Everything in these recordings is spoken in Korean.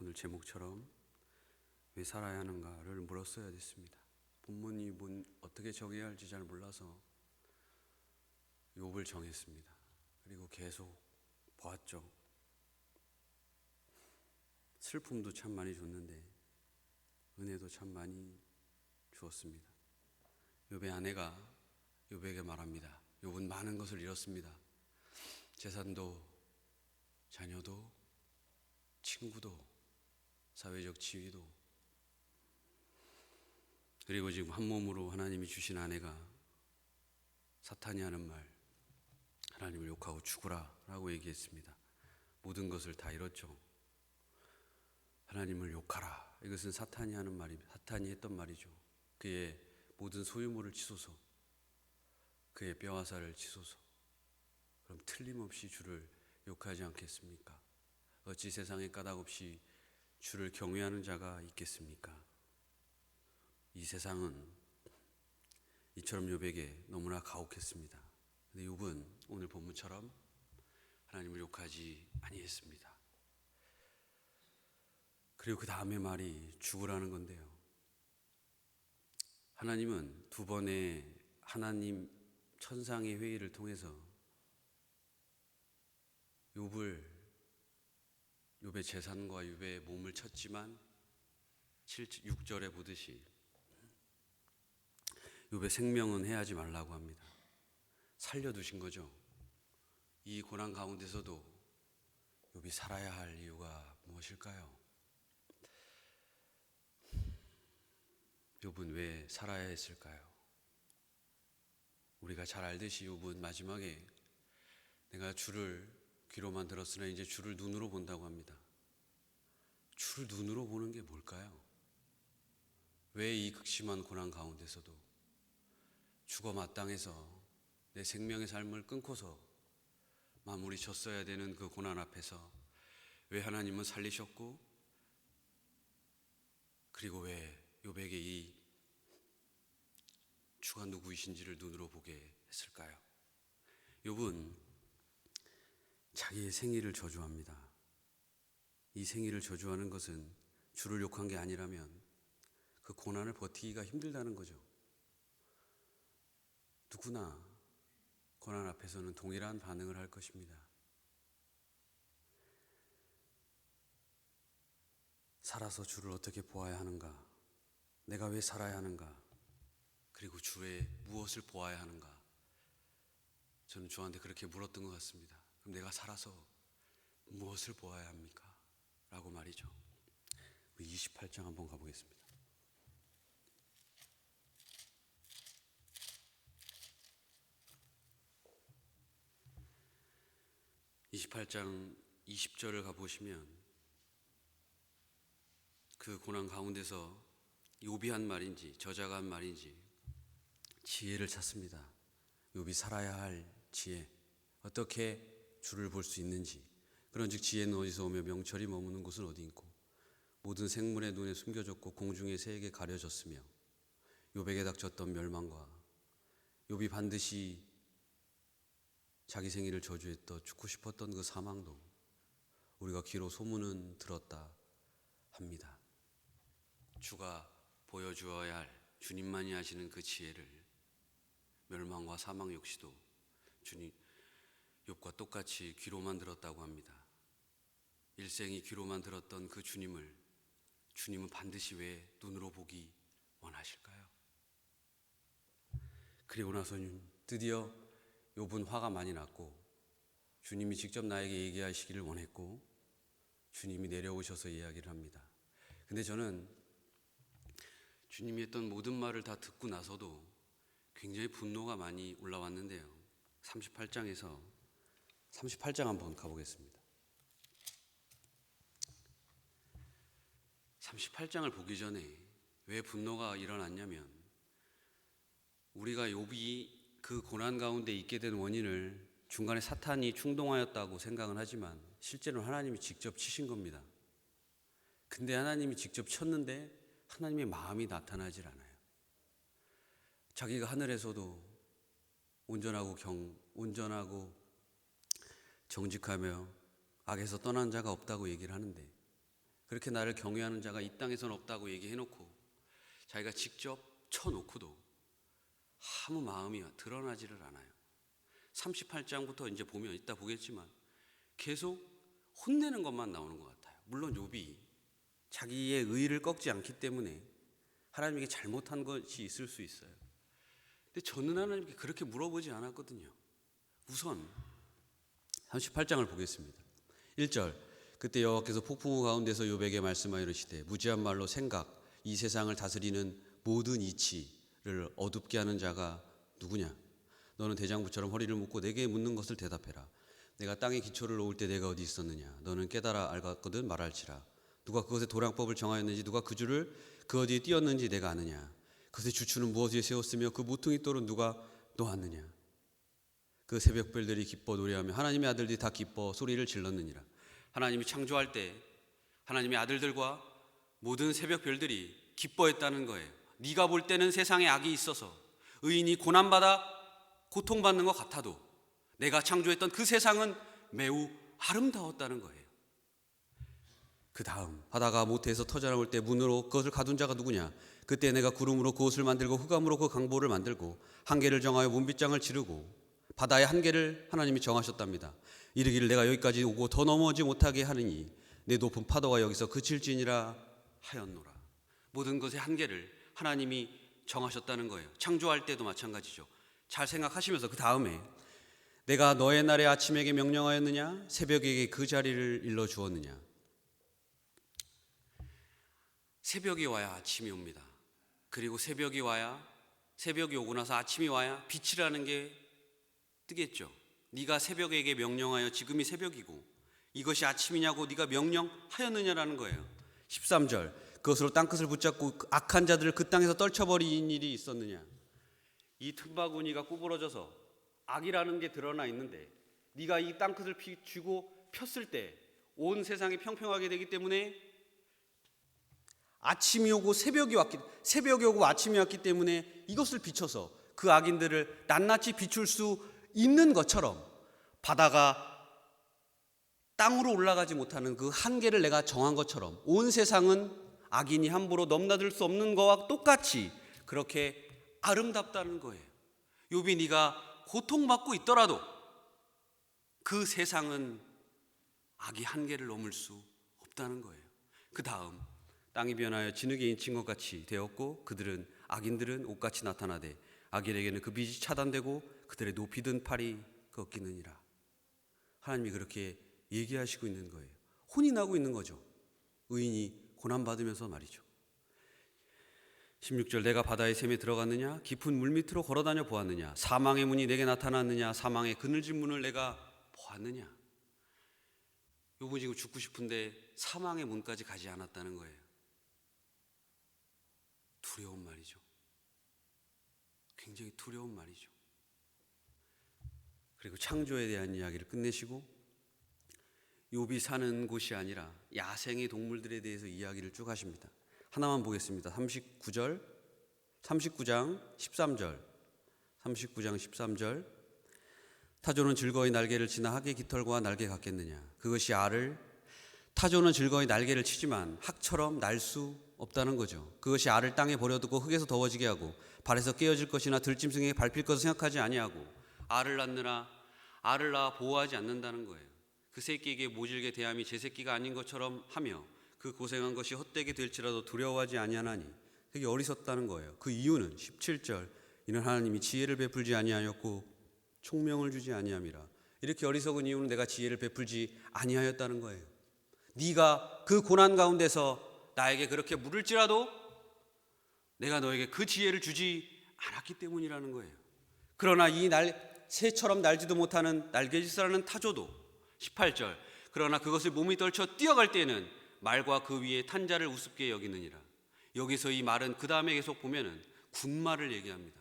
오늘 제목처럼 왜 살아야 하는가를 물었어야 됐습니다. 본문이 어떻게 정해야 할지 잘 몰라서 욥을 정했습니다. 그리고 계속 보았죠. 슬픔도 참 많이 줬는데 은혜도 참 많이 주었습니다. 욥의 아내가 욥에게 말합니다. 욥은 많은 것을 잃었습니다. 재산도, 자녀도, 친구도, 사회적 지위도. 그리고 지금 한 몸으로 하나님이 주신 아내가 사탄이 하는 말, 하나님을 욕하고 죽으라 라고 얘기했습니다. 모든 것을 다 잃었죠. 하나님을 욕하라. 이것은 사탄이 하는 말입니다. 사탄이 했던 말이죠. 그의 모든 소유물을 치소서, 그의 뼈와 살을 치소서. 그럼 틀림없이 주를 욕하지 않겠습니까? 어찌 세상에 까닭없이 주를 경외하는 자가 있겠습니까? 이 세상은 이처럼 욥에게 너무나 가혹했습니다. 근데 욥은 오늘 본문처럼 하나님을 욕하지 아니했습니다. 그리고 그 다음의 말이 죽으라는 건데요. 하나님은 두 번의 하나님 천상의 회의를 통해서 욥의 재산과 욥의 몸을 쳤지만 6절에 보듯이 욥의 생명은 해하지 말라고 합니다. 살려두신 거죠. 이 고난 가운데서도 욥이 살아야 할 이유가 무엇일까요? 욥은 왜 살아야 했을까요? 우리가 잘 알듯이 욥은 마지막에 내가 주를 귀로만 들었으나 이제 주를 눈으로 본다고 합니다. 주를 눈으로 보는 게 뭘까요? 왜 이 극심한 고난 가운데서도 죽어 마땅해서 내 생명의 삶을 끊고서 마무리 졌어야 되는 그 고난 앞에서 왜 하나님은 살리셨고, 그리고 왜 욥에게 이 주가 누구이신지를 눈으로 보게 했을까요? 욥은 자기의 생일을 저주합니다. 이 생일을 저주하는 것은 주를 욕한 게 아니라면 그 고난을 버티기가 힘들다는 거죠. 누구나 고난 앞에서는 동일한 반응을 할 것입니다. 살아서 주를 어떻게 보아야 하는가? 내가 왜 살아야 하는가? 그리고 주의 무엇을 보아야 하는가? 저는 저한테 그렇게 물었던 것 같습니다. 그럼 내가 살아서 무엇을 보아야 합니까? 라고 말이죠. 28장 한번 가보겠습니다. 28장 20절을 가보시면 그 고난 가운데서 욥이 한 말인지 저자가 한 말인지 지혜를 찾습니다. 욥이 살아야 할 지혜, 어떻게 주를 볼 수 있는지. 그런즉 지혜는 어디서 오며 명철이 머무는 곳은 어디 있고 모든 생물의 눈에 숨겨졌고 공중의 새에게 가려졌으며 욥에게 닥쳤던 멸망과 욥이 반드시 자기 생일을 저주했던 죽고 싶었던 그 사망도 우리가 귀로 소문은 들었다 합니다. 주가 보여주어야 할 주님만이 하시는 그 지혜를 멸망과 사망 역시도 주님 욥과 똑같이 귀로만 들었다고 합니다. 일생이 귀로만 들었던 그 주님은 반드시 왜 눈으로 보기 원하실까요? 그리고 나서는 드디어 욥은 화가 많이 났고 주님이 직접 나에게 얘기하시기를 원했고 주님이 내려오셔서 이야기를 합니다. 근데 저는 주님이 했던 모든 말을 다 듣고 나서도 굉장히 분노가 많이 올라왔는데요. 38장 한번 가보겠습니다. 38장을 보기 전에 왜 분노가 일어났냐면 우리가 욥이 그 고난 가운데 있게 된 원인을 중간에 사탄이 충동하였다고 생각은 하지만 실제로는 하나님이 직접 치신 겁니다. 근데 하나님이 직접 쳤는데 하나님의 마음이 나타나질 않아요. 자기가 하늘에서도 온전하고 정직하며 악에서 떠난 자가 없다고 얘기를 하는데, 그렇게 나를 경외하는 자가 이 땅에서는 없다고 얘기해놓고 자기가 직접 쳐놓고도 아무 마음이 드러나지를 않아요. 38장부터 이제 보면 이따 보겠지만 계속 혼내는 것만 나오는 것 같아요. 물론 욥이 자기의 의의를 꺾지 않기 때문에 하나님에게 잘못한 것이 있을 수 있어요. 근데 저는 하나님께 그렇게 물어보지 않았거든요. 우선 38장을 보겠습니다. 1절, 그때 여호와께서 폭풍우 가운데서 욥에게 말씀하여 이르시되 무지한 말로 생각, 이 세상을 다스리는 모든 이치를 어둡게 하는 자가 누구냐? 너는 대장부처럼 허리를 묶고 내게 묻는 것을 대답해라. 내가 땅에 기초를 놓을 때 내가 어디 있었느냐? 너는 깨달아 알거든 말할지라. 누가 그것의 도량법을 정하였는지, 누가 그 줄을 그 어디에 띄었는지 내가 아느냐? 그것의 주추는 무엇 위에 세웠으며 그 모퉁이 돌은 누가 놓았느냐? 그 새벽별들이 기뻐 노래하며 하나님의 아들들이 다 기뻐 소리를 질렀느니라. 하나님이 창조할 때 하나님의 아들들과 모든 새벽별들이 기뻐했다는 거예요. 네가 볼 때는 세상에 악이 있어서 의인이 고난받아 고통받는 것 같아도 내가 창조했던 그 세상은 매우 아름다웠다는 거예요. 그 다음, 바다가 모태에서 터져 나올 때 문으로 그것을 가둔 자가 누구냐? 그때 내가 구름으로 그 옷을 만들고 흑암으로 그 강보를 만들고 한계를 정하여 문빗장을 지르고 바다의 한계를 하나님이 정하셨답니다. 이르기를 내가 여기까지 오고 더 넘어오지 못하게 하느니 내 높은 파도가 여기서 그칠지니라 하였노라. 모든 것의 한계를 하나님이 정하셨다는 거예요. 창조할 때도 마찬가지죠. 잘 생각하시면서 그 다음에 내가 너의 날에 아침에게 명령하였느냐? 새벽에게 그 자리를 일러 주었느냐? 새벽이 와야 아침이 옵니다. 그리고 새벽이 오고 나서 아침이 와야 빛이라는 게 뜨겠죠. 네가 새벽에게 명령하여 지금이 새벽이고 이것이 아침이냐고 네가 명령하였느냐라는 거예요. 13절, 그것으로 땅끝을 붙잡고 악한 자들을 그 땅에서 떨쳐버린 일이 있었느냐? 이 틈바구니가 구부러져서 악이라는 게 드러나 있는데 네가 이 땅끝을 쥐고 폈을 때 온 세상이 평평하게 되기 때문에 아침이 오고 새벽이 오고 아침이 왔기 때문에 이것을 비춰서 그 악인들을 낱낱이 비출 수 있는 것처럼 바다가 땅으로 올라가지 못하는 그 한계를 내가 정한 것처럼 온 세상은 악인이 함부로 넘나들 수 없는 것과 똑같이 그렇게 아름답다는 거예요. 욥이 네가 고통받고 있더라도 그 세상은 악이 한계를 넘을 수 없다는 거예요. 그 다음, 땅이 변하여 진흙에 인친 것 같이 되었고 악인들은 옷같이 나타나되 악인에게는 그 빛이 차단되고 그들의 높이 든 팔이 꺾이느니라. 하나님이 그렇게 얘기하시고 있는 거예요. 혼이 나고 있는 거죠. 의인이 고난받으면서 말이죠. 16절, 내가 바다의 샘에 들어갔느냐? 깊은 물 밑으로 걸어다녀 보았느냐? 사망의 문이 내게 나타났느냐? 사망의 그늘진 문을 내가 보았느냐? 욥은 지금 죽고 싶은데 사망의 문까지 가지 않았다는 거예요. 두려운 말이죠. 굉장히 두려운 말이죠. 그리고 창조에 대한 이야기를 끝내시고 욥이 사는 곳이 아니라 야생의 동물들에 대해서 이야기를 쭉 하십니다. 하나만 보겠습니다. 39장 13절. 39장 13절. 타조는 즐거이 날개를 치나 학의 깃털과 날개 같겠느냐? 그것이 타조는 즐거이 날개를 치지만 학처럼 날 수 없다는 거죠. 그것이 알을 땅에 버려두고 흙에서 더워지게 하고 발에서 깨어질 것이나 들짐승에게 밟힐 것을 생각하지 아니하고 알을 낳아 보호하지 않는다는 거예요. 그 새끼에게 모질게 대함이 제 새끼가 아닌 것처럼 하며 그 고생한 것이 헛되게 될지라도 두려워하지 아니하나니 되게 어리석다는 거예요. 그 이유는 17절, 이는 하나님이 지혜를 베풀지 아니하였고 총명을 주지 아니함이라. 이렇게 어리석은 이유는 내가 지혜를 베풀지 아니하였다는 거예요. 네가 그 고난 가운데서 나에게 그렇게 물을지라도 내가 너에게 그 지혜를 주지 않았기 때문이라는 거예요. 그러나 이 새처럼 날지도 못하는 날개짓을 타조도 18절, 그러나 그것을 몸이 떨쳐 뛰어갈 때에는 말과 그 위에 탄 자를 우습게 여기느니라. 여기서 이 말은 그 다음에 계속 보면은 군말을 얘기합니다.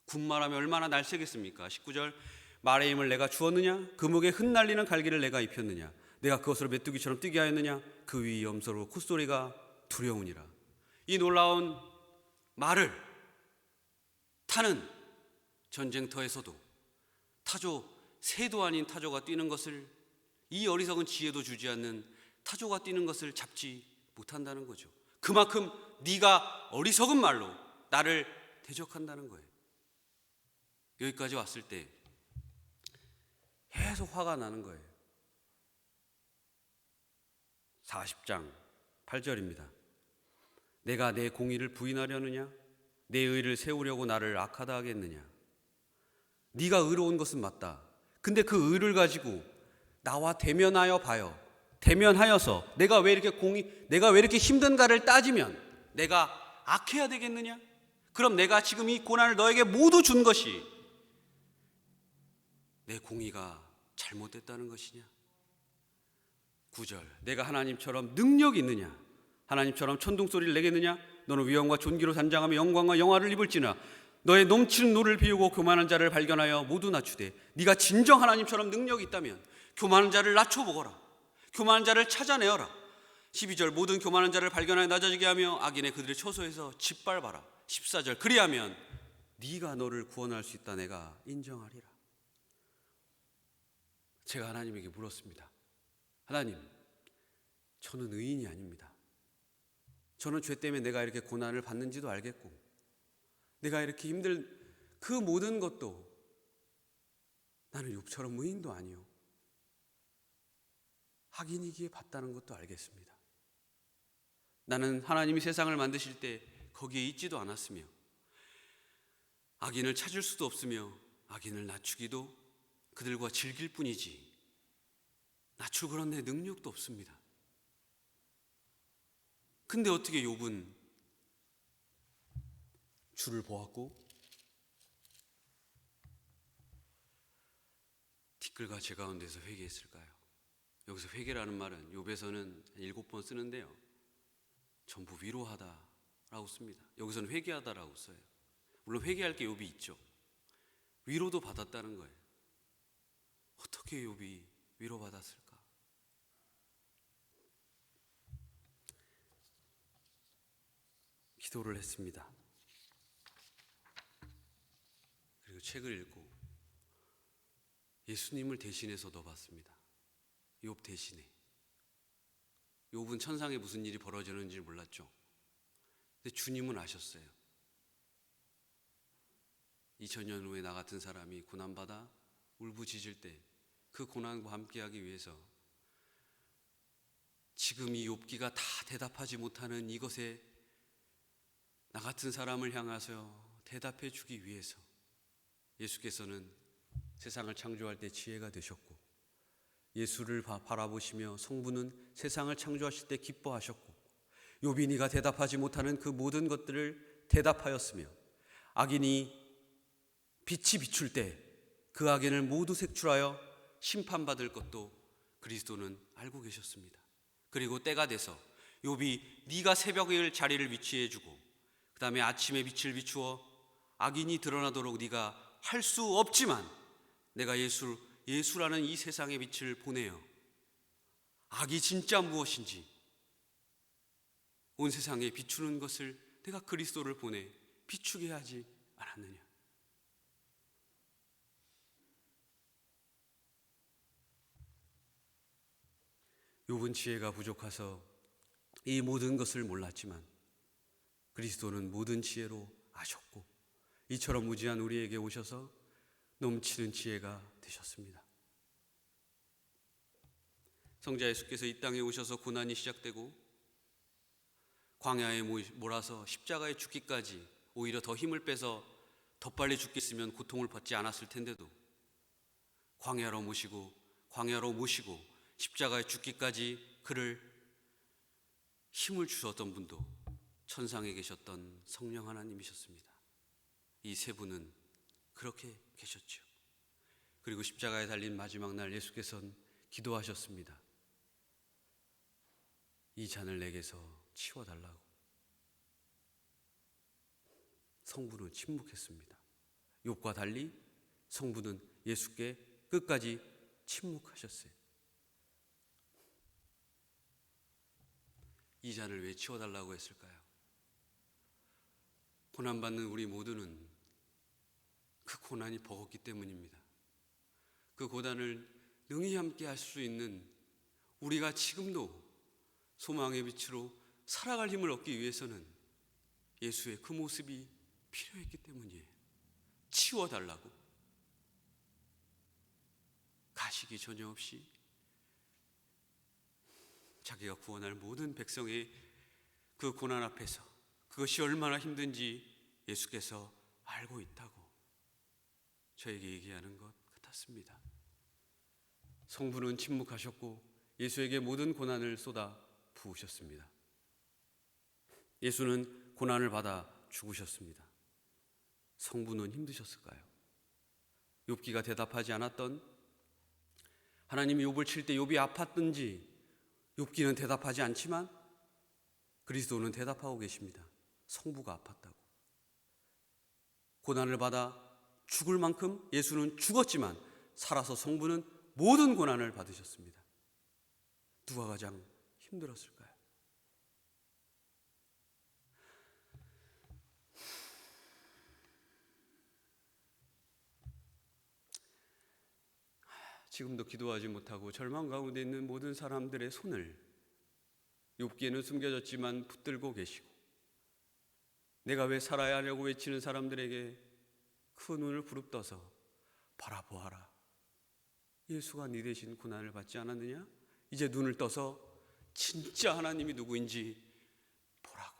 군말하면 얼마나 날쌔겠습니까? 19절, 말의 힘을 내가 주었느냐? 그 목에 흩날리는 갈기를 내가 입혔느냐? 내가 그것으로 메뚜기처럼 뛰게 하였느냐? 그 위 염소로 콧소리가 두려우니라. 이 놀라운 말을 타는 전쟁터에서도 새도 아닌 타조가 뛰는 것을, 이 어리석은 지혜도 주지 않는 타조가 뛰는 것을 잡지 못한다는 거죠. 그만큼 네가 어리석은 말로 나를 대적한다는 거예요. 여기까지 왔을 때 계속 화가 나는 거예요. 40장 8절입니다. 내가 내 공의를 부인하려느냐? 내 의를 세우려고 나를 악하다 하겠느냐? 네가 의로운 것은 맞다. 근데 그 의를 가지고 나와 대면하여 봐요. 대면하여서 내가 왜 이렇게 힘든가를 따지면 내가 악해야 되겠느냐? 그럼 내가 지금 이 고난을 너에게 모두 준 것이 내 공의가 잘못됐다는 것이냐? 9절, 내가 하나님처럼 능력이 있느냐? 하나님처럼 천둥소리를 내겠느냐? 너는 위엄과 존귀로 단장하며 영광과 영화를 입을지나 너의 넘치는 노를 비우고 교만한 자를 발견하여 모두 낮추되 네가 진정 하나님처럼 능력이 있다면 교만한 자를 낮춰보거라. 교만한 자를 찾아내어라. 12절, 모든 교만한 자를 발견하여 낮아지게 하며 악인의 그들의 처소에서 짓밟아라. 14절, 그리하면 네가 너를 구원할 수 있다 내가 인정하리라. 제가 하나님에게 물었습니다. 하나님, 저는 의인이 아닙니다. 저는 죄 때문에 내가 이렇게 고난을 받는지도 알겠고 내가 이렇게 힘들 그 모든 것도 나는 욥처럼 의인도 아니요 악인이기에 받다는 것도 알겠습니다. 나는 하나님이 세상을 만드실 때 거기에 있지도 않았으며 악인을 찾을 수도 없으며 악인을 낮추기도 그들과 즐길 뿐이지 낮출 그런 내 능력도 없습니다. 근데 어떻게 욥은 주를 보았고 티끌과 제 가운데서 회개했을까요? 여기서 회개라는 말은 욥에서는 7번 쓰는데요, 전부 위로하다라고 씁니다. 여기서는 회개하다라고 써요. 물론 회개할 게 욥이 있죠. 위로도 받았다는 거예요. 어떻게 욥이 위로받았을까? 기도를 했습니다. 그리고 책을 읽고 예수님을 대신해서 넣어봤습니다. 욥 대신에. 욥은 천상에 무슨 일이 벌어지는지 몰랐죠. 근데 주님은 아셨어요. 2000년 후에 나 같은 사람이 고난받아 울부짖을 때 그 고난과 함께하기 위해서 지금 이 욥기가 다 대답하지 못하는 이것에 나 같은 사람을 향하여 대답해 주기 위해서 예수께서는 세상을 창조할 때 지혜가 되셨고 예수를 바라보시며 성부는 세상을 창조하실 때 기뻐하셨고 욥이 네가 대답하지 못하는 그 모든 것들을 대답하였으며 악인이 빛이 비출 때 그 악인을 모두 색출하여 심판받을 것도 그리스도는 알고 계셨습니다. 그리고 때가 돼서 욥이 네가 새벽의 자리를 위치해 주고 그 다음에 아침의 빛을 비추어 악인이 드러나도록 네가 할 수 없지만 내가 예수라는 이 세상의 빛을 보내어 악이 진짜 무엇인지 온 세상에 비추는 것을 내가 그리스도를 보내 비추게 하지 않았느냐. 욥은 지혜가 부족해서 이 모든 것을 몰랐지만 그리스도는 모든 지혜로 아셨고 이처럼 무지한 우리에게 오셔서 넘치는 지혜가 되셨습니다. 성자 예수께서 이 땅에 오셔서 고난이 시작되고 광야에 몰아서 십자가에 죽기까지 오히려 더 힘을 빼서 더 빨리 죽겠으면 고통을 받지 않았을 텐데도 광야로 모시고 십자가에 죽기까지 그를 힘을 주셨던 분도 천상에 계셨던 성령 하나님이셨습니다. 이 세 분은 그렇게 계셨죠. 그리고 십자가에 달린 마지막 날 예수께서는 기도하셨습니다. 이 잔을 내게서 치워달라고. 성부는 침묵했습니다. 욥과 달리 성부는 예수께 끝까지 침묵하셨어요. 이 잔을 왜 치워달라고 했을까요? 고난받는 우리 모두는 그 고난이 버겁기 때문입니다. 그 고난을 능히 함께 할 수 있는 우리가 지금도 소망의 빛으로 살아갈 힘을 얻기 위해서는 예수의 그 모습이 필요했기 때문이에요. 치워달라고. 가식이 전혀 없이 자기가 구원할 모든 백성의 그 고난 앞에서 그것이 얼마나 힘든지 예수께서 알고 있다고 저에게 얘기하는 것 같았습니다. 성부는 침묵하셨고 예수에게 모든 고난을 쏟아 부으셨습니다. 예수는 고난을 받아 죽으셨습니다. 성부는 힘드셨을까요? 욥기가 대답하지 않았던, 하나님이 욥을 칠 때 욥이 아팠든지 욥기는 대답하지 않지만 그리스도는 대답하고 계십니다. 성부가 아팠다고. 고난을 받아 죽을 만큼 예수는 죽었지만 살아서 성부는 모든 고난을 받으셨습니다. 누가 가장 힘들었을까요? 지금도 기도하지 못하고 절망 가운데 있는 모든 사람들의 손을 욥기에는 숨겨졌지만 붙들고 계시고, 내가 왜 살아야 하려고 외치는 사람들에게 그 눈을 부릅떠서 바라보아라. 예수가 네 대신 고난을 받지 않았느냐? 이제 눈을 떠서 진짜 하나님이 누구인지 보라고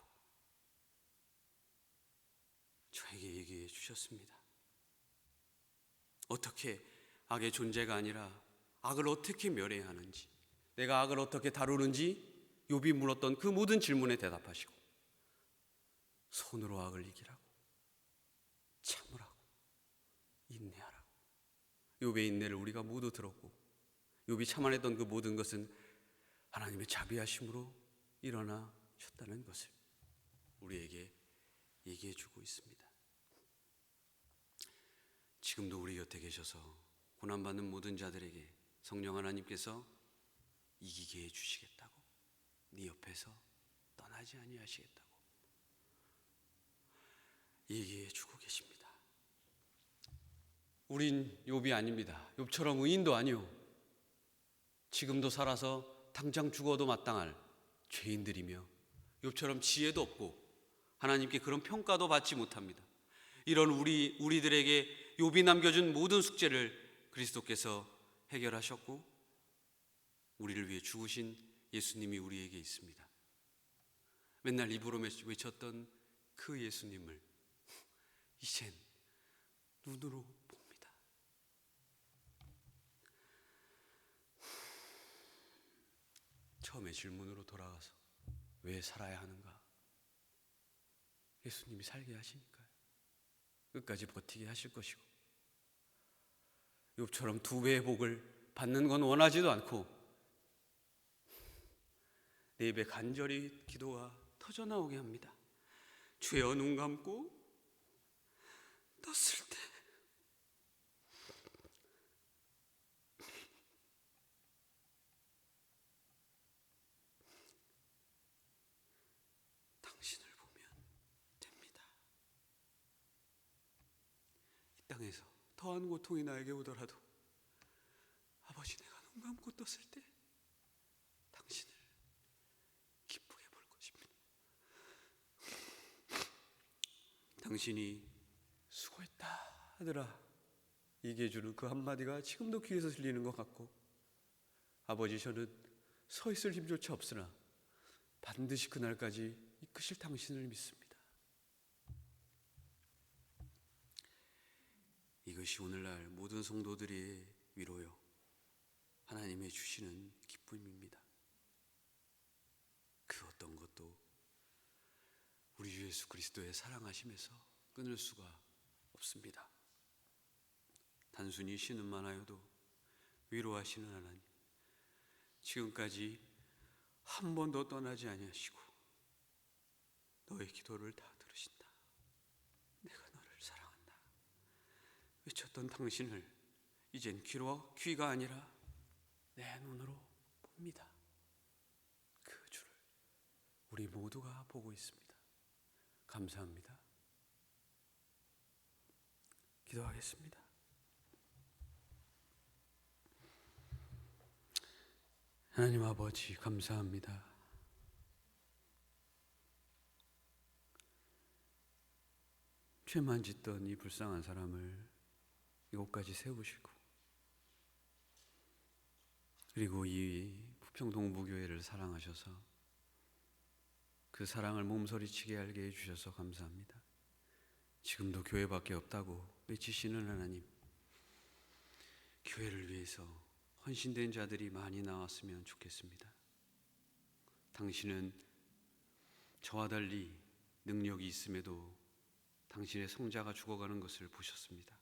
저에게 얘기해 주셨습니다. 어떻게 악의 존재가 아니라 악을 어떻게 멸해야 하는지, 내가 악을 어떻게 다루는지 욥이 물었던 그 모든 질문에 대답하시고 손으로 악을 이기라고, 참으라고, 인내하라고. 욥의 인내를 우리가 모두 들었고 욥이 참아냈던 그 모든 것은 하나님의 자비하심으로 일어나셨다는 것을 우리에게 얘기해 주고 있습니다. 지금도 우리 곁에 계셔서 고난받는 모든 자들에게 성령 하나님께서 이기게 해주시겠다고, 네 옆에서 떠나지 아니하시겠다고 얘기해 주고 계십니다. 우린 욥이 아닙니다. 욥처럼 의인도 아니요, 지금도 살아서 당장 죽어도 마땅할 죄인들이며 욥처럼 지혜도 없고 하나님께 그런 평가도 받지 못합니다. 이런 우리들에게 욥이 남겨준 모든 숙제를 그리스도께서 해결하셨고 우리를 위해 죽으신 예수님이 우리에게 있습니다. 맨날 입으로 외쳤던 그 예수님을 이젠 눈으로 봅니다. 처음에 질문으로 돌아가서 왜 살아야 하는가? 예수님이 살게 하시니까요. 끝까지 버티게 하실 것이고, 욥처럼 2배의 복을 받는 건 원하지도 않고 내 입에 간절히 기도가 터져나오게 합니다. 주여, 눈 감고 떴을 때 당신을 보면 됩니다. 이 땅에서 더한 고통이 나에게 오더라도 아버지, 내가 눈 감고 떴을 때 당신을 기쁘게 볼 것입니다. 당신이 수고했다 하더라 얘기해 주는 그 한마디가 지금도 귀에서 들리는 것 같고, 아버지, 저는 서 있을 힘조차 없으나 반드시 그날까지 이끄실 당신을 믿습니다. 이것이 오늘날 모든 성도들의 위로요, 하나님의 주시는 기쁨입니다. 그 어떤 것도 우리 주 예수 그리스도의 사랑하심에서 끊을 수가 없습니다. 단순히 신음만 하여도 위로하시는 하나님, 지금까지 한 번도 떠나지 아니하시고 너의 기도를 다 들으신다, 내가 너를 사랑한다 외쳤던 당신을 이젠 귀가 아니라 내 눈으로 봅니다. 그 주를 우리 모두가 보고 있습니다. 감사합니다. 기도하겠습니다. 하나님 아버지, 감사합니다. 죄만 짓던 이 불쌍한 사람을 이곳까지 세우시고, 그리고 이 부평동부교회를 사랑하셔서 그 사랑을 몸서리치게 알게 해주셔서 감사합니다. 지금도 교회밖에 없다고 외치시는 하나님, 교회를 위해서 헌신된 자들이 많이 나왔으면 좋겠습니다. 당신은 저와 달리 능력이 있음에도 당신의 성자가 죽어가는 것을 보셨습니다.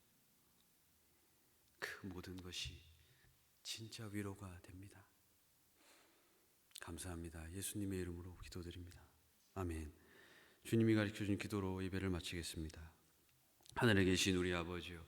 그 모든 것이 진짜 위로가 됩니다. 감사합니다. 예수님의 이름으로 기도드립니다. 아멘. 주님이 가르쳐준 기도로 예배를 마치겠습니다. 하늘에 계신 우리 아버지요,